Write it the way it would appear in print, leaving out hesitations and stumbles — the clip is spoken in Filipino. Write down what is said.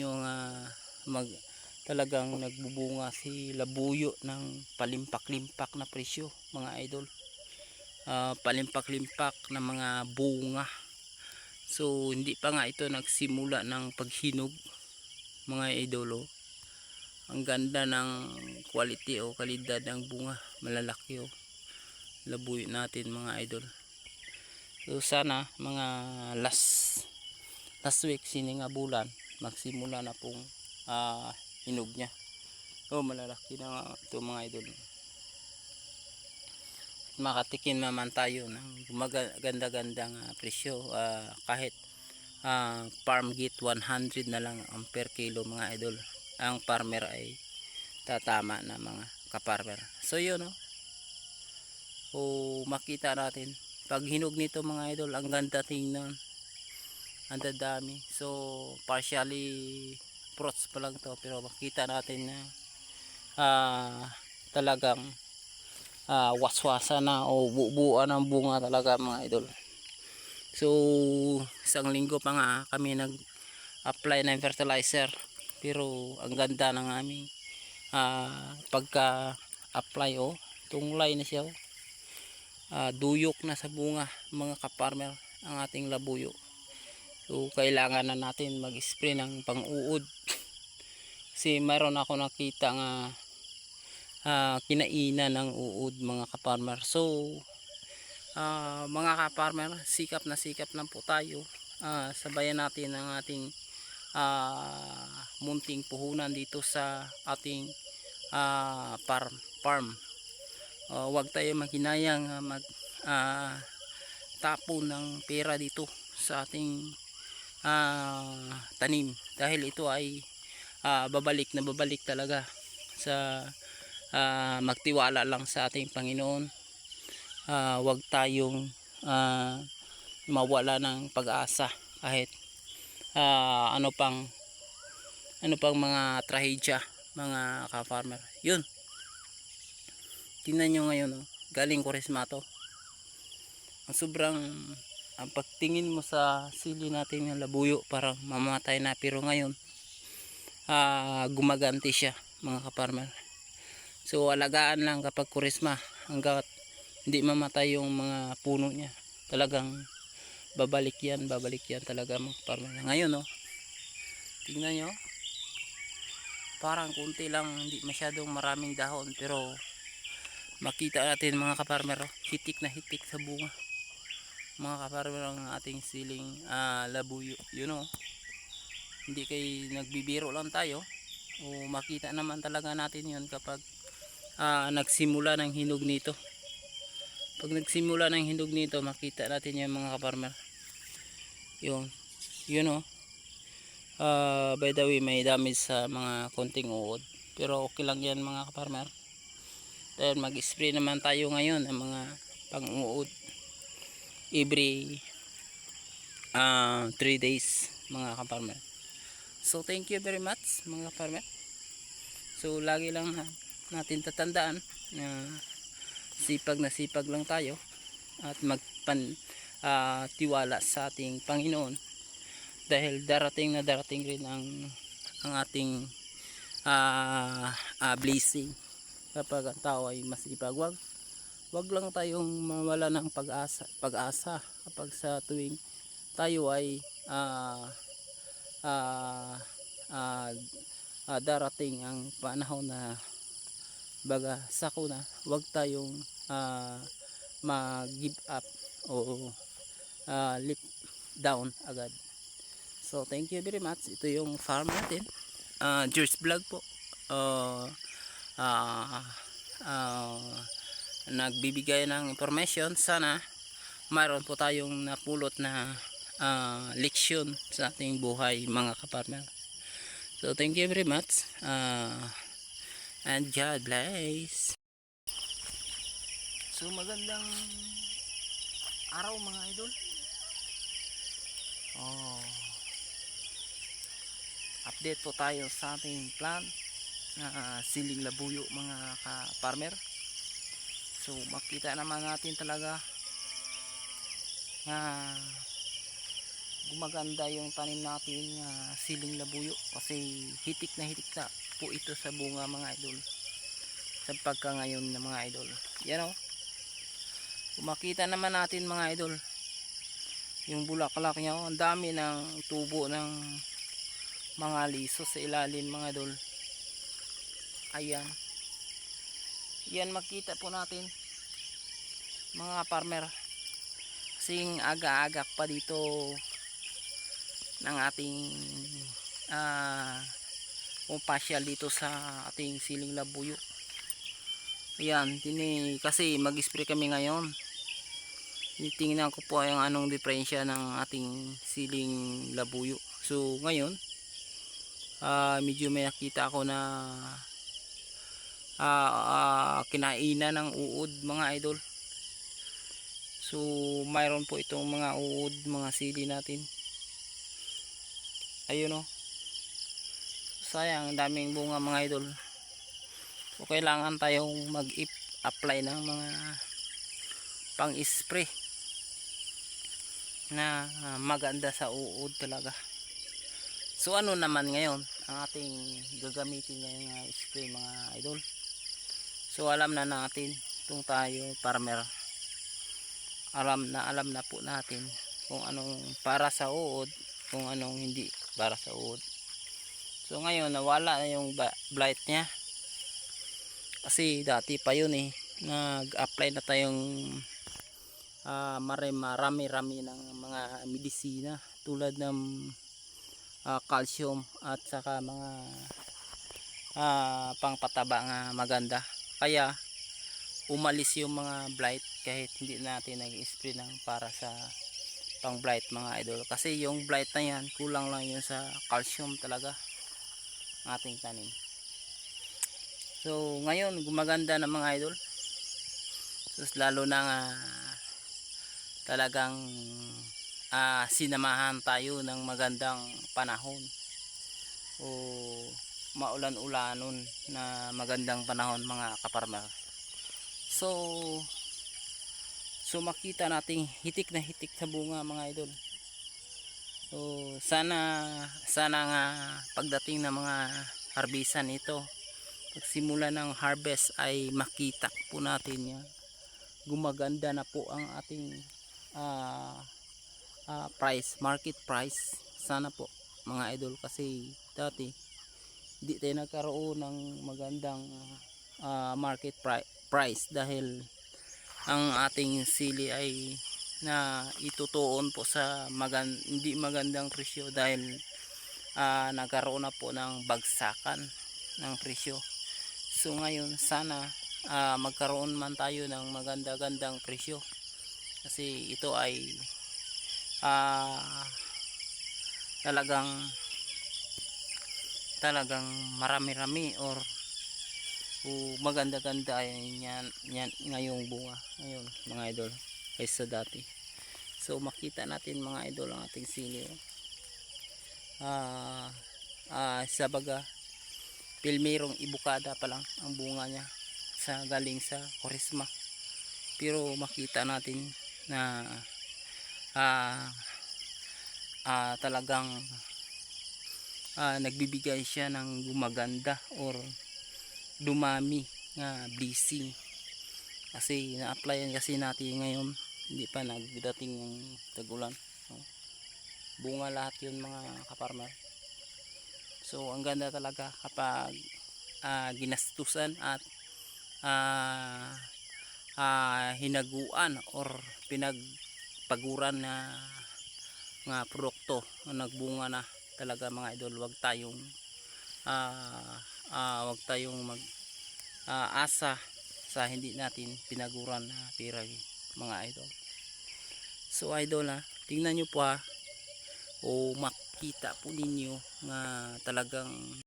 yung mag talagang nagbubunga si labuyo ng palimpak-limpak na presyo mga idol. Palimpak-limpak na mga bunga. So hindi pa nga ito nagsimula ng paghinog mga idol. Ang ganda ng quality o kalidad ng bunga, malalaki labuyo natin mga idol. So sana mga last week sininga bulan magsimula na pong hinog niya. Malalaki na nga ito mga idol. Makatikin naman tayo ng magaganda-gandang presyo, kahit farm gate 100 na lang ang per kilo mga idol. Ang farmer ay tatama na mga kaparmer. So yun makita natin pag hinog nito mga idol, ang ganda tingnan, ang dadami. So partially fruits pa lang to, pero makita natin na talagang waswasa na o bubuan ng bunga talaga mga idol. So isang linggo pa nga kami nag apply ng fertilizer, pero ang ganda ng aming pagka apply tunglay na siya, duyok na sa bunga mga kaparmer ang ating labuyo. So kailangan na natin mag spray ng pang-uod kasi mayroon ako nakita nga kinainan ng uod mga kaparmer. So mga kaparmer, sikap na po tayo, sabayan natin ang ating munting puhunan dito sa ating farm. Huwag tayo maghinayang mag tapon ng pera dito sa ating tanim, dahil ito ay babalik talaga sa magtiwala lang sa ating Panginoon. Huwag tayong mawala ng pag-asa kahit ano pang mga trahedya mga ka-farmer. Yun, tingnan nyo ngayon galing Koresmato, ang sobrang ang pagtingin mo sa sili natin ng labuyo parang mamatay na, pero ngayon gumaganti siya mga ka-farmer. So alagaan lang kapag Kuresma, hanggat hindi mamatay yung mga puno niya, talagang babalik yan talaga mga farmer. Ngayon tingnan nyo, parang kunti lang, hindi masyadong maraming dahon, pero makita natin mga kaparmer, hitik na hitik sa bunga mga kaparmer ang ating siling labuyo. Hindi kay nagbibiro lang tayo, makita naman talaga natin yun kapag nagsimula ng hinog nito. Pag nagsimula ng hinog nito, makita natin yung mga kaparmer. Yun by the way, may damage sa mga konting uod, pero okay lang yan mga kaparmer, dahil mag spray naman tayo ngayon ng mga pang-uod every 3 days mga kaparmer. So thank you very much mga kaparmer. So lagi lang natin tatandaan na sipag lang tayo at tiwala sa ating Panginoon, dahil darating rin ang ating blessing kapag ang tao ay masipag. Wag lang tayong mawala ng pag-asa kapag sa tuwing tayo ay darating ang panahon na baga sakuna. Wag tayong mag-give up o lift down agad. So thank you very much. Ito yung farm natin, George Vlog po, nagbibigay ng information. Sana mayroon po tayong napulot na leksyon sa ating buhay mga kapartner. So thank you very much, and God bless. So magandang araw mga idol. Update po tayo sa ating plant na siling labuyo mga ka-farmer. So makita naman natin talaga na gumaganda yung tanim natin siling labuyo kasi hitik na po ito sa bunga mga idol sa pagka ngayon na mga idol. Yan o, makita naman natin mga idol yung bulaklak niya. Ang dami ng tubo ng mga liso sa ilalim mga idol. Ayan, yan makita po natin mga farmer, kasing aga-agak pa dito ng ating pumpasyal dito sa ating siling labuyo. Ayan, kasi mag-spray kami ngayon. Titingnan ko po yung anong diferensya ng ating siling labuyo. So ngayon medyo may nakita ako na kinainan ng uod mga idol. So mayroon po itong mga uod, mga sili natin. Ayun o, sayang, daming bunga mga idol. So kailangan tayong mag-apply ng mga pang-spray na maganda sa uod talaga. So ano naman ngayon ang ating gagamitin ngayong spray mga idol? So alam na natin, itong tayo farmer, alam na po natin kung anong para sa uod, kung anong hindi para sa uod. So ngayon nawala na yung blight nya, kasi dati pa yun nag-apply na tayong marami-rami ng mga medisina tulad ng calcium at saka mga pangpataba nga maganda, kaya umalis yung mga blight kahit hindi natin nag-spray ng para sa pang blight mga idol. Kasi yung blight na yan, kulang lang yun sa calcium talaga ng ating tanim. So ngayon gumaganda na mga idol. So lalo na nga talagang sinamahan tayo ng magandang panahon o maulan-ulanon na magandang panahon mga kaparmer. So makita nating hitik na hitik sa bunga mga idol. So sana nga pagdating ng mga harbisan ito, pagsimula ng harvest ay makita po natin yan, gumaganda na po ang ating market price. Sana po mga idol, kasi dati hindi tayo nagkaroon ng magandang market price dahil ang ating sili ay na itutuon po sa hindi magandang presyo dahil nagkaroon na po ng bagsakan ng presyo. So ngayon sana magkaroon man tayo ng maganda-gandang presyo, kasi ito ay talagang marami-rami or maganda-ganda yan ngayong bunga ngayon mga idol kaysa dati. So makita natin mga idol ang ating sili sa baga pilmerong ibukada pa lang ang bunga niya galing sa Kurisma, pero makita natin na talagang nagbibigay siya ng gumaganda or dumami nga blessing, kasi na-applyan kasi natin ngayon, hindi pa nagdating yung tag-ulan. Bunga lahat yun mga kaparmer. So ang ganda talaga kapag ginastusan at hinaguan or pinagpaguran na mga produkto na nagbunga na talaga mga idol. Wag tayong asa sa hindi natin pinaguran na pirag mga idol. So idol tingnan nyo po o makita po ninyo nga talagang